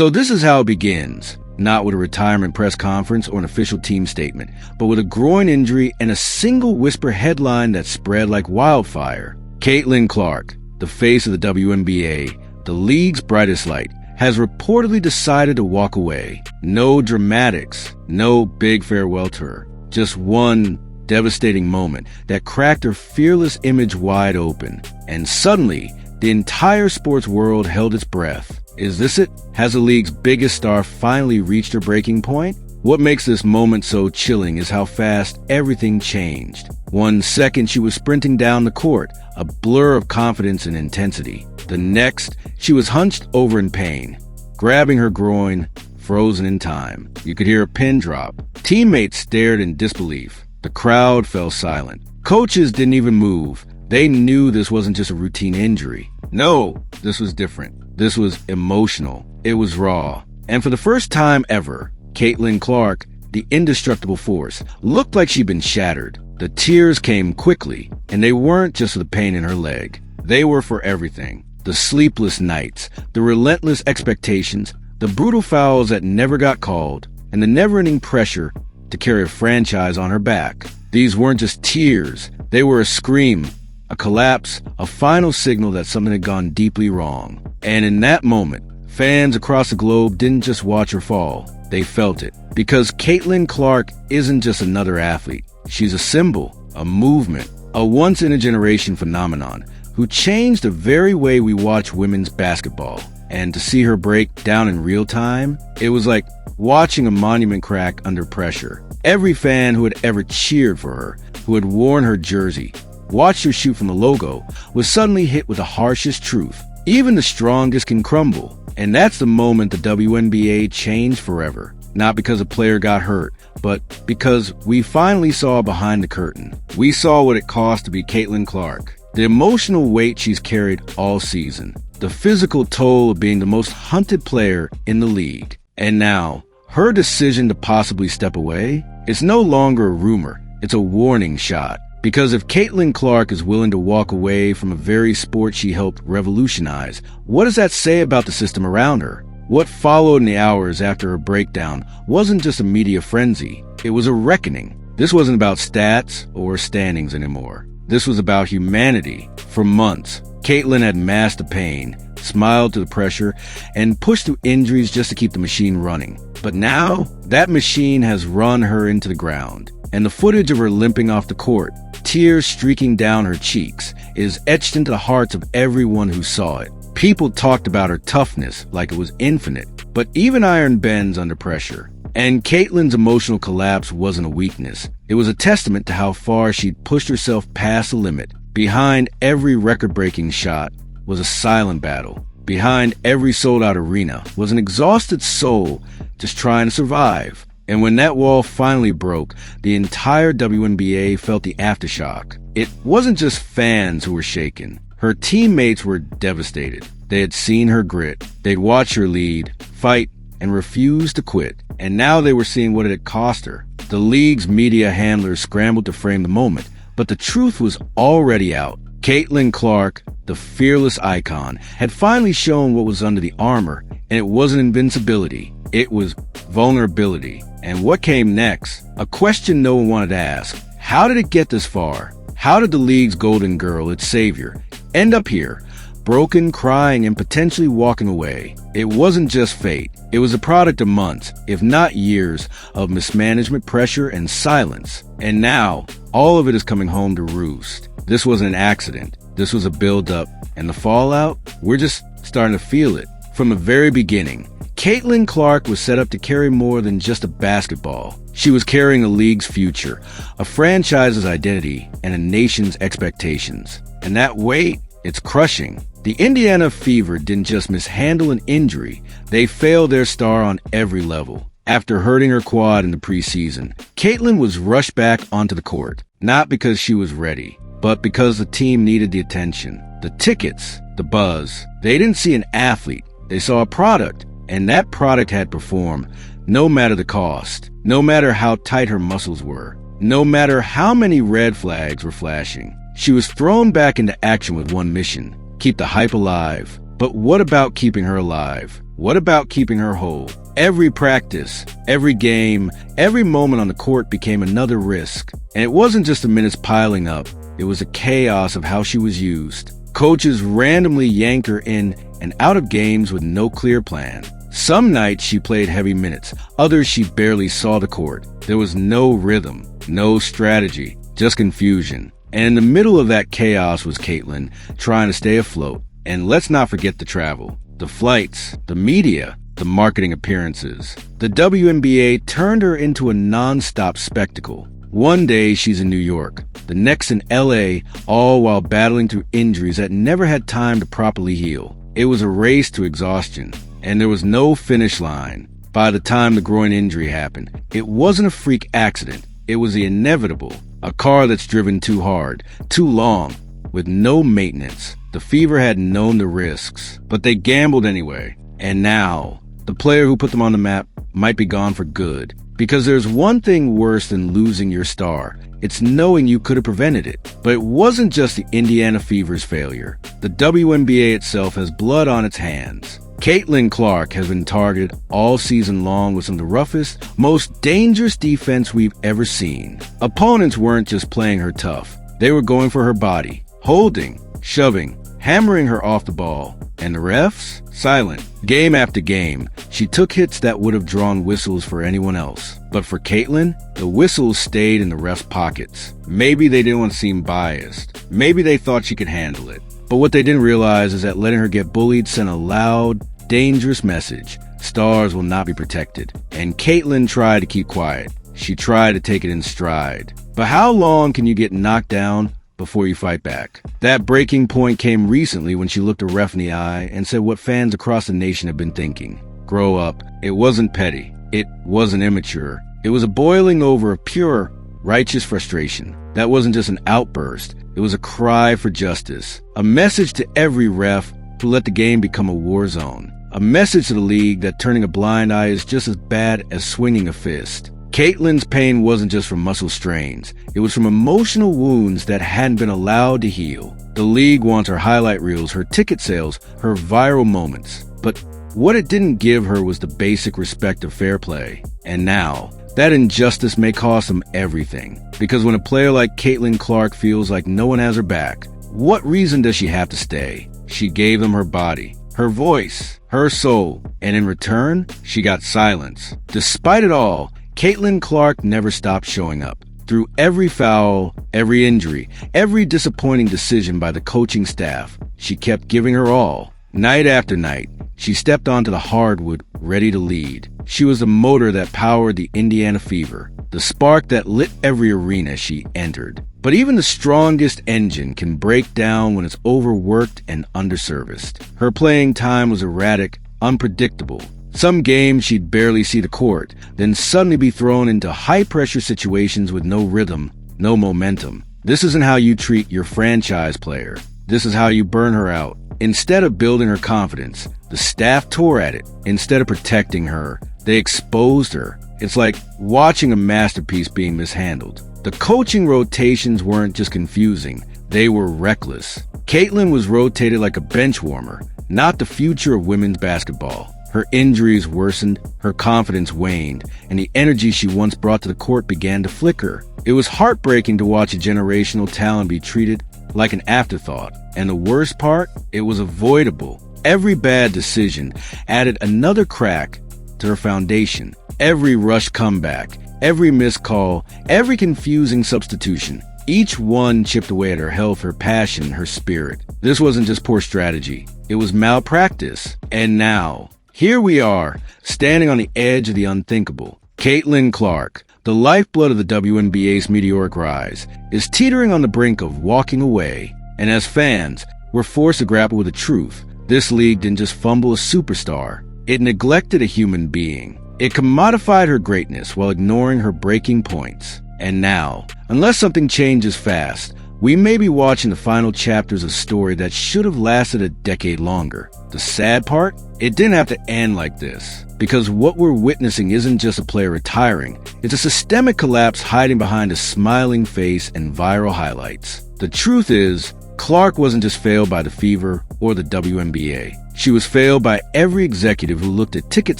So this is how it begins. Not with a retirement press conference or an official team statement, but with a groin injury and a single whisper headline that spread like wildfire. Caitlin Clark, the face of the WNBA, the league's brightest light, has reportedly decided to walk away. No dramatics, no big farewell to her. Just one devastating moment that cracked her fearless image wide open. And suddenly, the entire sports world held its breath. Is this it? Has the league's biggest star finally reached her breaking point? What makes this moment so chilling is how fast everything changed. 1 second she was sprinting down the court, a blur of confidence and intensity. The next, she was hunched over in pain, grabbing her groin, frozen in time. You could hear a pin drop. Teammates stared in disbelief. The crowd fell silent. Coaches didn't even move. They knew this wasn't just a routine injury. No, this was different. This was emotional. It was raw. And for the first time ever, Caitlin Clark, the indestructible force, looked like she'd been shattered. The tears came quickly, and they weren't just for the pain in her leg. They were for everything. The sleepless nights, the relentless expectations, the brutal fouls that never got called, and the never-ending pressure to carry a franchise on her back. These weren't just tears. They were a scream, a collapse, a final signal that something had gone deeply wrong. And in that moment, fans across the globe didn't just watch her fall. They felt it. Because Caitlin Clark isn't just another athlete. She's a symbol, a movement, a once-in-a-generation phenomenon who changed the very way we watch women's basketball. And to see her break down in real time, it was like watching a monument crack under pressure. Every fan who had ever cheered for her, who had worn her jersey, watched her shoot from the logo, was suddenly hit with the harshest truth. Even the strongest can crumble. And that's the moment the WNBA changed forever. Not because a player got hurt, but because we finally saw behind the curtain. We saw what it cost to be Caitlin Clark. The emotional weight she's carried all season. The physical toll of being the most hunted player in the league. And now, her decision to possibly step away, it's no longer a rumor. It's a warning shot. Because if Caitlin Clark is willing to walk away from a very sport she helped revolutionize, what does that say about the system around her? What followed in the hours after her breakdown wasn't just a media frenzy. It was a reckoning. This wasn't about stats or standings anymore. This was about humanity. For months, Caitlin had masked the pain, smiled to the pressure, and pushed through injuries just to keep the machine running. But now, that machine has run her into the ground. And the footage of her limping off the court, tears streaking down her cheeks, is etched into the hearts of everyone who saw it. People talked about her toughness like it was infinite, but even iron bends under pressure. And Caitlin's emotional collapse wasn't a weakness. It was a testament to how far she'd pushed herself past the limit. Behind every record-breaking shot was a silent battle. Behind every sold-out arena was an exhausted soul just trying to survive. And when that wall finally broke, the entire WNBA felt the aftershock. It wasn't just fans who were shaken. Her teammates were devastated. They had seen her grit. They'd watched her lead, fight, and refuse to quit. And now they were seeing what it had cost her. The league's media handlers scrambled to frame the moment, but the truth was already out. Caitlin Clark, the fearless icon, had finally shown what was under the armor, and it wasn't invincibility. It was vulnerability. And what came next? A question no one wanted to ask. How did it get this far? How did the league's golden girl, its savior, end up here, broken, crying, and potentially walking away? It wasn't just fate. It was a product of months, if not years, of mismanagement, pressure, and silence. And now, all of it is coming home to roost. This wasn't an accident. This was a build-up. And the fallout? We're just starting to feel it. From the very beginning, Caitlin Clark was set up to carry more than just a basketball. She was carrying a league's future, a franchise's identity, and a nation's expectations. And that weight, it's crushing. The Indiana Fever didn't just mishandle an injury, they failed their star on every level. After hurting her quad in the preseason, Caitlin was rushed back onto the court, not because she was ready, but because the team needed the attention, the tickets, the buzz. They didn't see an athlete, they saw a product. And that product had performed, no matter the cost, no matter how tight her muscles were, no matter how many red flags were flashing. She was thrown back into action with one mission: keep the hype alive. But what about keeping her alive? What about keeping her whole? Every practice, every game, every moment on the court became another risk. And it wasn't just the minutes piling up. It was a chaos of how she was used. Coaches randomly yanked her in and out of games with no clear plan. Some nights she played heavy minutes. Others she barely saw the court. There was no rhythm, no strategy, just confusion. And in the middle of that chaos was Caitlin, trying to stay afloat. And let's not forget the travel, the flights, the media, the marketing appearances. The WNBA turned her into a non-stop spectacle. One day she's in New York, the next in LA, all while battling through injuries that never had time to properly heal. It was a race to exhaustion, and there was no finish line. By the time the groin injury happened, it wasn't a freak accident. It was the inevitable, a car that's driven too hard, too long, with no maintenance. The Fever had known the risks, but they gambled anyway. And now, the player who put them on the map might be gone for good. Because there's one thing worse than losing your star. It's knowing you could have prevented it. But it wasn't just the Indiana Fever's failure. The WNBA itself has blood on its hands. Caitlin Clark has been targeted all season long with some of the roughest, most dangerous defense we've ever seen. Opponents weren't just playing her tough. They were going for her body, holding, shoving, hammering her off the ball. And the refs? Silent. Game after game, she took hits that would have drawn whistles for anyone else. But for Caitlin, the whistles stayed in the refs' pockets. Maybe they didn't want to seem biased. Maybe they thought she could handle it. But what they didn't realize is that letting her get bullied sent a loud, dangerous message. Stars will not be protected. And Caitlin tried to keep quiet. She tried to take it in stride. But how long can you get knocked down before you fight back? That breaking point came recently when she looked a ref in the eye and said what fans across the nation have been thinking. Grow up. It wasn't petty. It wasn't immature. It was a boiling over of pure, righteous frustration. That wasn't just an outburst. It was a cry for justice. A message to every ref to let the game become a war zone. A message to the league that turning a blind eye is just as bad as swinging a fist. Caitlin's pain wasn't just from muscle strains. It was from emotional wounds that hadn't been allowed to heal. The league wants her highlight reels, her ticket sales, her viral moments. But what it didn't give her was the basic respect of fair play. And now, that injustice may cost them everything. Because when a player like Caitlin Clark feels like no one has her back, what reason does she have to stay? She gave them her body, her voice, her soul, and in return, she got silence. Despite it all, Caitlin Clark never stopped showing up. Through every foul, every injury, every disappointing decision by the coaching staff, she kept giving her all. Night after night, she stepped onto the hardwood, ready to lead. She was the motor that powered the Indiana Fever, the spark that lit every arena she entered. But even the strongest engine can break down when it's overworked and underserviced. Her playing time was erratic, unpredictable. Some games she'd barely see the court, then suddenly be thrown into high-pressure situations with no rhythm, no momentum. This isn't how you treat your franchise player. This is how you burn her out. Instead of building her confidence, the staff tore at it. Instead of protecting her, they exposed her. It's like watching a masterpiece being mishandled. The coaching rotations weren't just confusing, they were reckless. Caitlin was rotated like a bench warmer, not the future of women's basketball. Her injuries worsened, her confidence waned, and the energy she once brought to the court began to flicker. It was heartbreaking to watch a generational talent be treated like an afterthought. And the worst part, it was avoidable. Every bad decision added another crack to her foundation. Every rushed comeback, every missed call, every confusing substitution. Each one chipped away at her health, her passion, her spirit. This wasn't just poor strategy. It was malpractice. And now, here we are, standing on the edge of the unthinkable. Caitlin Clark, the lifeblood of the WNBA's meteoric rise, is teetering on the brink of walking away. And as fans, we're forced to grapple with the truth. This league didn't just fumble a superstar. It neglected a human being. It commodified her greatness while ignoring her breaking points. And now, unless something changes fast, we may be watching the final chapters of a story that should have lasted a decade longer. The sad part? It didn't have to end like this. Because what we're witnessing isn't just a player retiring. It's a systemic collapse hiding behind a smiling face and viral highlights. The truth is, Clark wasn't just failed by the Fever or the WNBA. She was failed by every executive who looked at ticket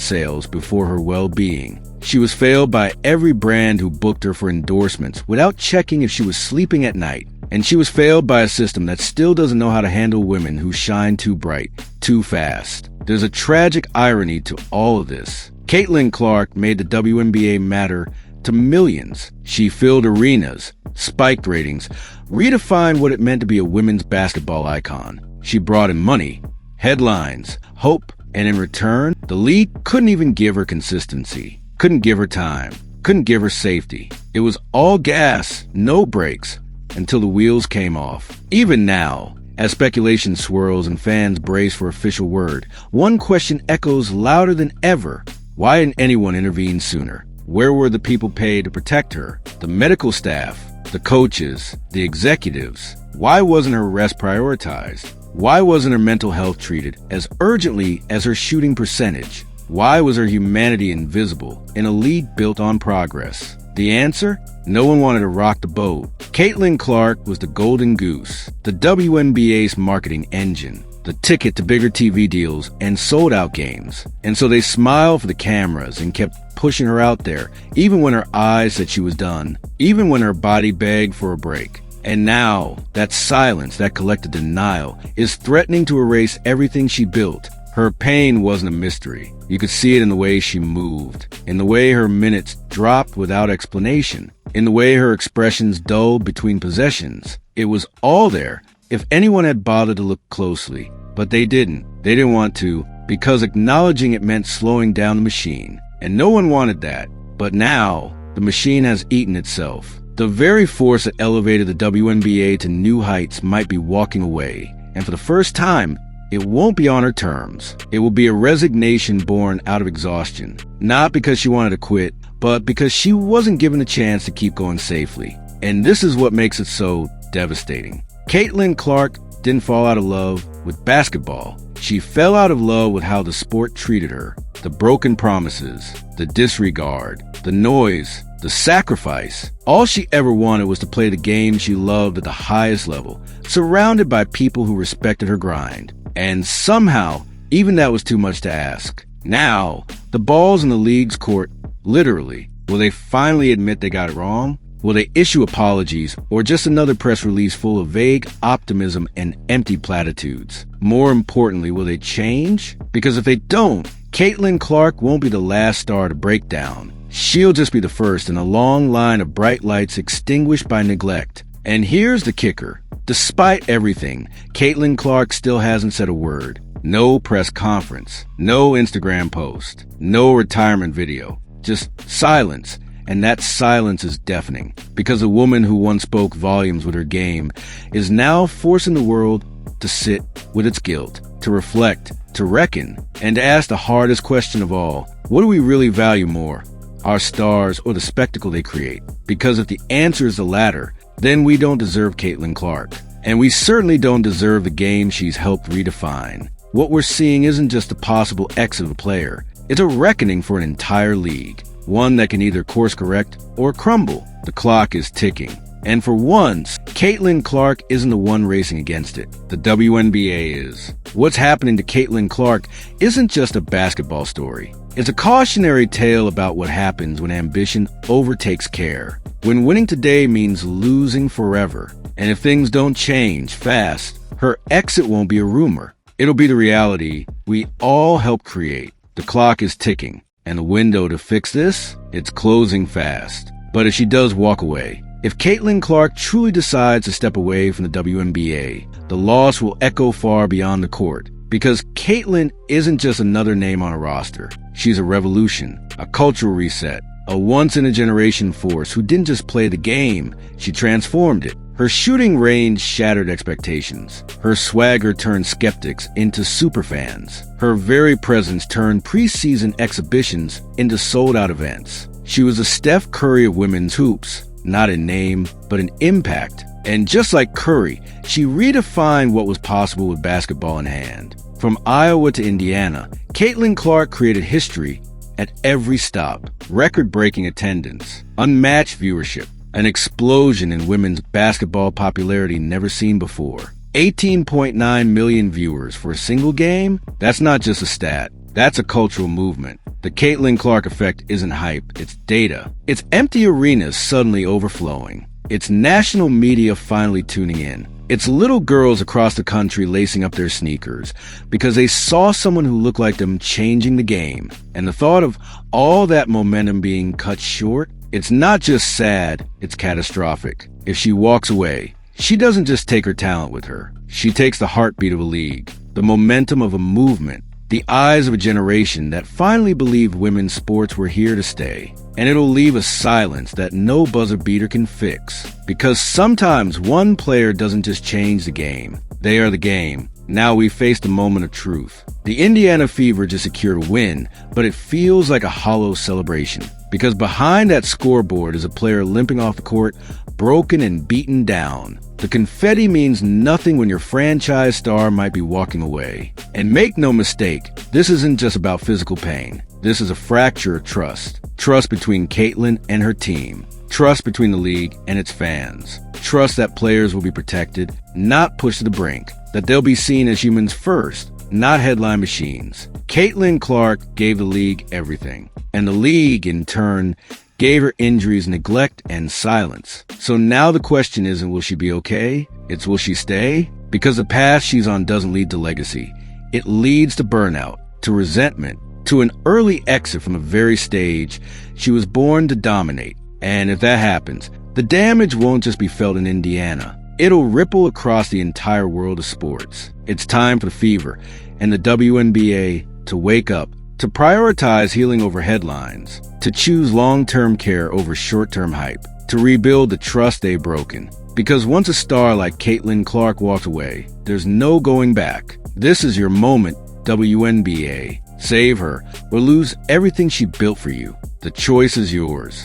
sales before her well-being. She was failed by every brand who booked her for endorsements without checking if she was sleeping at night. And she was failed by a system that still doesn't know how to handle women who shine too bright, too fast. There's a tragic irony to all of this. Caitlin Clark made the WNBA matter to millions. She filled arenas, spiked ratings, redefined what it meant to be a women's basketball icon. She brought in money, headlines, hope, and in return, the league couldn't even give her consistency, couldn't give her time, couldn't give her safety. It was all gas, no brakes, until the wheels came off. Even now, as speculation swirls and fans brace for official word, one question echoes louder than ever. Why didn't anyone intervene sooner? Where were the people paid to protect her? The medical staff, the coaches, the executives. Why wasn't her arrest prioritized? Why wasn't her mental health treated as urgently as her shooting percentage? Why was her humanity invisible in a league built on progress? The answer? No one wanted to rock the boat. Caitlin Clark was the golden goose, the WNBA's marketing engine, the ticket to bigger TV deals and sold-out games. And so they smiled for the cameras and kept pushing her out there, even when her eyes said she was done, even when her body begged for a break. And now, that silence, that collective denial, is threatening to erase everything she built. Her pain wasn't a mystery. You could see it in the way she moved, in the way her minutes dropped without explanation, in the way her expressions dulled between possessions. It was all there if anyone had bothered to look closely, but they didn't. They didn't want to, because acknowledging it meant slowing down the machine. And no one wanted that. But now, the machine has eaten itself. The very force that elevated the WNBA to new heights might be walking away. And for the first time, it won't be on her terms. It will be a resignation born out of exhaustion. Not because she wanted to quit, but because she wasn't given a chance to keep going safely. And this is what makes it so devastating. Caitlin Clark didn't fall out of love with basketball. She fell out of love with how the sport treated her. The broken promises, the disregard, the noise, the sacrifice. All she ever wanted was to play the game she loved at the highest level, surrounded by people who respected her grind. And somehow, even that was too much to ask. Now, the ball's in the league's court, literally. Will they finally admit they got it wrong? Will they issue apologies, or just another press release full of vague optimism and empty platitudes? More importantly, will they change? Because if they don't, Caitlin Clark won't be the last star to break down. She'll just be the first in a long line of bright lights extinguished by neglect. And here's the kicker. Despite everything, Caitlin Clark still hasn't said a word. No press conference, no Instagram post, no retirement video, just silence. And that silence is deafening, because a woman who once spoke volumes with her game is now forcing the world to sit with its guilt, to reflect, to reckon, and to ask the hardest question of all. What do we really value more, our stars or the spectacle they create? Because if the answer is the latter, then we don't deserve Caitlin Clark. And we certainly don't deserve the game she's helped redefine. What we're seeing isn't just a possible exit of a player. It's a reckoning for an entire league. One that can either course correct or crumble. The clock is ticking. And for once, Caitlin Clark isn't the one racing against it. The WNBA is. What's happening to Caitlin Clark isn't just a basketball story. It's a cautionary tale about what happens when ambition overtakes care. When winning today means losing forever. And if things don't change fast, her exit won't be a rumor. It'll be the reality we all helped create. The clock is ticking. And the window to fix this, it's closing fast. But if she does walk away, if Caitlin Clark truly decides to step away from the WNBA, the loss will echo far beyond the court. Because Caitlin isn't just another name on a roster. She's a revolution, a cultural reset, a once-in-a-generation force who didn't just play the game, she transformed it. Her shooting range shattered expectations. Her swagger turned skeptics into superfans. Her very presence turned preseason exhibitions into sold-out events. She was a Steph Curry of women's hoops, not in name, but in impact. And just like Curry, she redefined what was possible with basketball in hand. From Iowa to Indiana, Caitlin Clark created history at every stop. Record-breaking attendance, unmatched viewership, an explosion in women's basketball popularity never seen before. 18.9 million viewers for a single game? That's not just a stat. That's a cultural movement. The Caitlin Clark effect isn't hype, it's data. It's empty arenas suddenly overflowing. It's national media finally tuning in. It's little girls across the country lacing up their sneakers because they saw someone who looked like them changing the game. And the thought of all that momentum being cut short, it's not just sad, it's catastrophic. If she walks away, she doesn't just take her talent with her. She takes the heartbeat of a league, the momentum of a movement, the eyes of a generation that finally believed women's sports were here to stay. And it'll leave a silence that no buzzer beater can fix. Because sometimes one player doesn't just change the game. They are the game. Now we face the moment of truth. The Indiana Fever just secured a win, but it feels like a hollow celebration. Because behind that scoreboard is a player limping off the court, broken and beaten down. The confetti means nothing when your franchise star might be walking away. And make no mistake, this isn't just about physical pain. This is a fracture of trust. Trust between Caitlin and her team. Trust between the league and its fans. Trust that players will be protected, not pushed to the brink. That they'll be seen as humans first, not headline machines. Caitlin Clark gave the league everything. And the league, in turn, gave her injuries, neglect, and silence. So now the question isn't will she be okay? It's will she stay? Because the path she's on doesn't lead to legacy. It leads to burnout, to resentment, to an early exit from the very stage she was born to dominate. And if that happens, the damage won't just be felt in Indiana. It'll ripple across the entire world of sports. It's time for the Fever and the WNBA to wake up, to prioritize healing over headlines, to choose long-term care over short-term hype, to rebuild the trust they've broken. Because once a star like Caitlin Clark walks away, there's no going back. This is your moment, WNBA. Save her or lose everything she built for you. The choice is yours.